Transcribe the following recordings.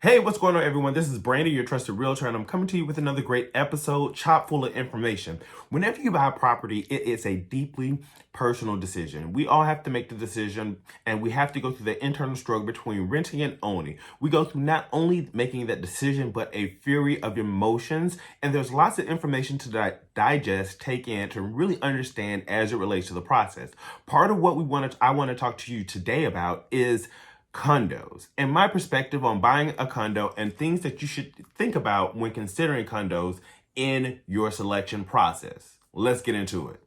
Hey, what's going on, everyone? This is Brandon, your trusted realtor, and I'm coming to you with another great episode chock full of information. Whenever you buy a property, it is a deeply personal decision. We all have to make the decision, and we have to go through the internal struggle between renting and owning. We go through not only making that decision, but a fury of emotions, and there's lots of information to digest, take in, to really understand as it relates to the process. Part of what I want to talk to you today about is condos and my perspective on buying a condo and things that you should think about when considering condos in your selection process. Let's get into it.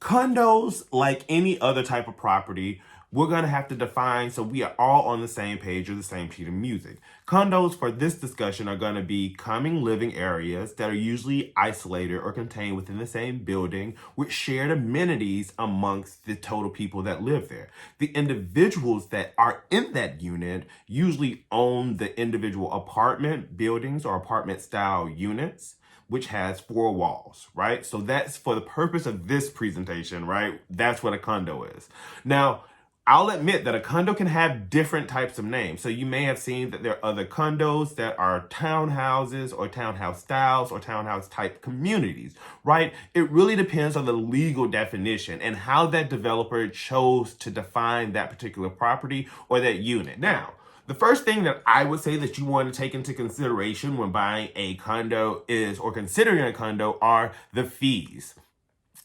Condos, like any other type of property, we're going to have to define so we are all on the same page or the same sheet of music. Condos for this discussion are going to be common living areas that are usually isolated or contained within the same building with shared amenities amongst the total people that live there. The individuals that are in that unit usually own the individual apartment buildings or apartment style units, which has four walls, right? So that's for the purpose of this presentation, right? That's what a condo is. Now, I'll admit that a condo can have different types of names. So you may have seen that there are other condos that are townhouses or townhouse styles or townhouse type communities, right? It really depends on the legal definition and how that developer chose to define that particular property or that unit. Now, the first thing that I would say that you want to take into consideration when buying a condo or considering a condo are the fees.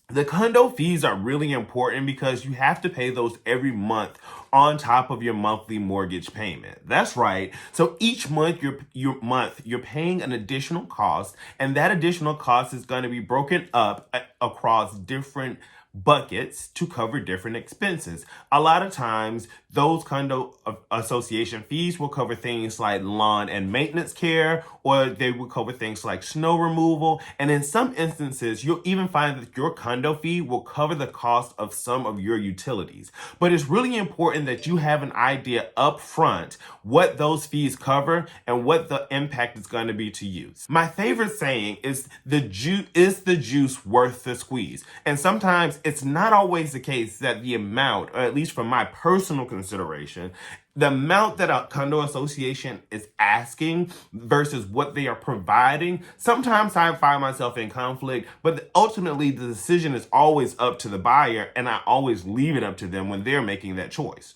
The condo fees are really important because you have to pay those every month on top of your monthly mortgage payment. That's right. So each month you're paying an additional cost, and that additional cost is going to be broken up across different buckets to cover different expenses. A lot of times, those condo association fees will cover things like lawn and maintenance care, or they will cover things like snow removal. And in some instances, you'll even find that your condo fee will cover the cost of some of your utilities. But it's really important that you have an idea up front what those fees cover and what the impact is going to be to you. My favorite saying is the juice worth the squeeze? And sometimes it's not always the case that the amount, or at least from my personal consideration, the amount that a condo association is asking versus what they are providing, sometimes I find myself in conflict, but ultimately the decision is always up to the buyer, and I always leave it up to them when they're making that choice.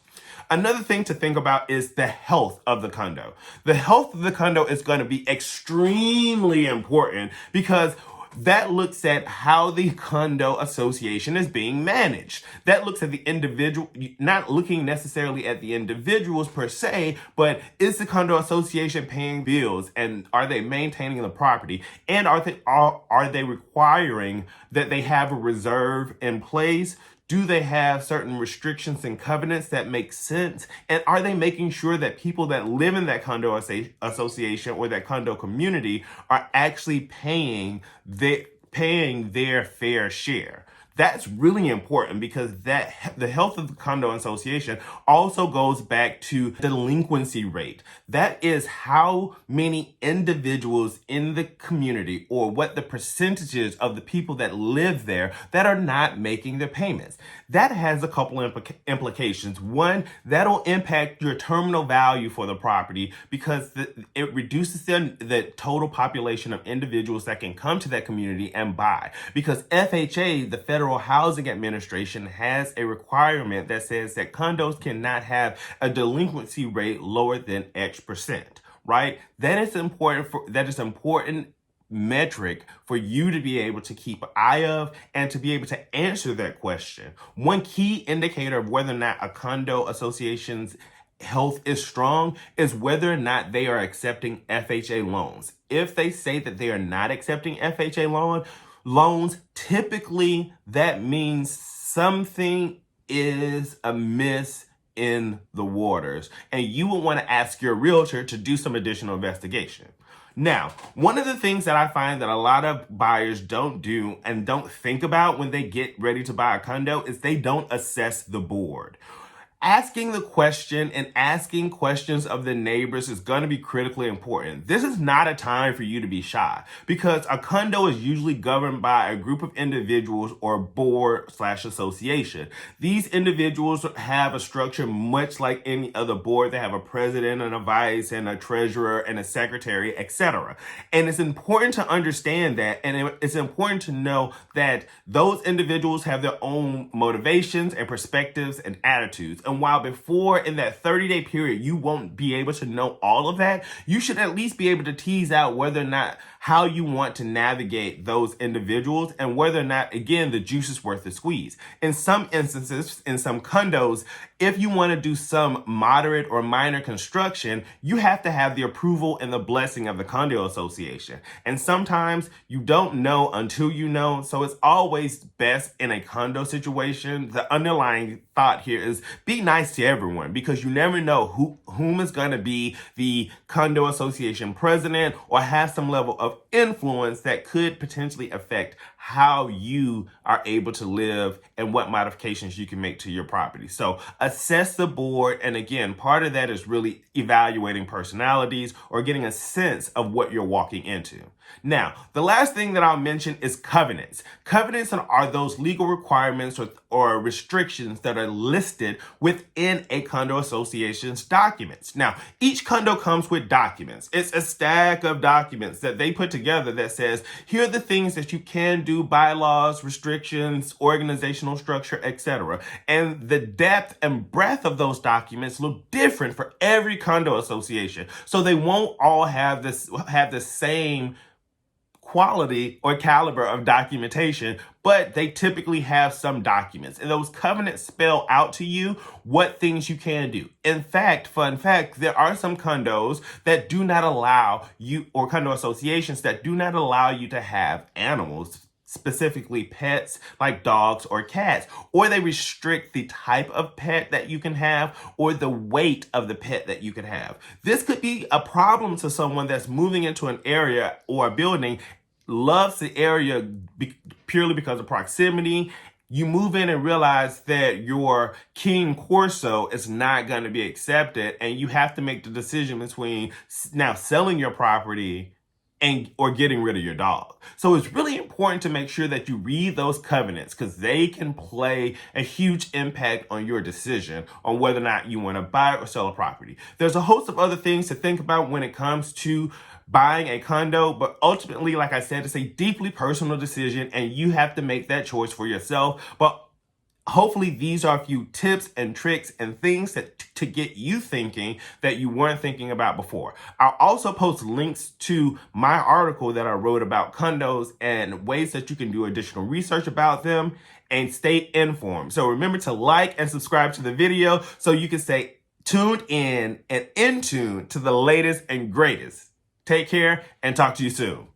Another thing to think about is the health of the condo. The health of the condo is going to be extremely important because that looks at how the condo association is being managed. That looks at the individual, not looking necessarily at the individuals per se, but is the condo association paying bills, and are they maintaining the property? And are they requiring that they have a reserve in place? Do they have certain restrictions and covenants that make sense? And are they making sure that people that live in that condo association or that condo community are actually paying their fair share? That's really important because the health of the condo association also goes back to delinquency rate. That is how many individuals in the community, or what the percentages of the people that live there that are not making their payments. That has a couple implications. One, that'll impact your terminal value for the property because it reduces the total population of individuals that can come to that community and buy. Because FHA, the Federal Housing Administration, has a requirement that says that condos cannot have a delinquency rate lower than X%, right? That is important metric for you to be able to keep an eye of and to be able to answer that question. One key indicator of whether or not a condo association's health is strong is whether or not they are accepting FHA loans. If they say that they are not accepting FHA loans, typically that means something is amiss in the waters, and you will want to ask your realtor to do some additional investigation. Now, one of the things that I find that a lot of buyers don't do and don't think about when they get ready to buy a condo is they don't assess the board. Asking the question and asking questions of the neighbors is going to be critically important. This is not a time for you to be shy because a condo is usually governed by a group of individuals or board/association. These individuals have a structure much like any other board. They have a president and a vice and a treasurer and a secretary, etc. And it's important to understand that, and it's important to know that those individuals have their own motivations and perspectives and attitudes. And while before in that 30-day period, you won't be able to know all of that, you should at least be able to tease out whether or not how you want to navigate those individuals and whether or not, again, the juice is worth the squeeze. In some instances, in some condos, if you want to do some moderate or minor construction, you have to have the approval and the blessing of the condo association. And sometimes you don't know until you know. So it's always best in a condo situation. The underlying thought here is be nice to everyone because you never know whom is going to be the condo association president or have some level of influence that could potentially affect how you are able to live and what modifications you can make to your property. So assess the board. And again, part of that is really evaluating personalities or getting a sense of what you're walking into. Now, the last thing that I'll mention is covenants. Covenants are those legal requirements or restrictions that are listed within a condo association's documents. Now, each condo comes with documents. It's a stack of documents that they put together that says, here are the things that you can do, bylaws, restrictions, organizational structure, etc. And the depth and breadth of those documents look different for every condo association. So they won't all have the same quality or caliber of documentation, but they typically have some documents. And those covenants spell out to you what things you can do. In fact, fun fact, there are some condos that do not allow you, or condo associations that do not allow you to have animals, specifically pets like dogs or cats, or they restrict the type of pet that you can have or the weight of the pet that you can have. This could be a problem to someone that's moving into an area or a building, loves the area purely because of proximity. You move in and realize that your King Corso is not going to be accepted, and you have to make the decision between now selling your property or getting rid of your dog. So it's really important to make sure that you read those covenants because they can play a huge impact on your decision on whether or not you want to buy or sell a property. There's a host of other things to think about when it comes to buying a condo, but ultimately, like I said, it's a deeply personal decision and you have to make that choice for yourself. But hopefully these are a few tips and tricks and things that to get you thinking that you weren't thinking about before. I'll also post links to my article that I wrote about condos and ways that you can do additional research about them and stay informed. So remember to like and subscribe to the video so you can stay tuned in and in tune to the latest and greatest. Take care and talk to you soon.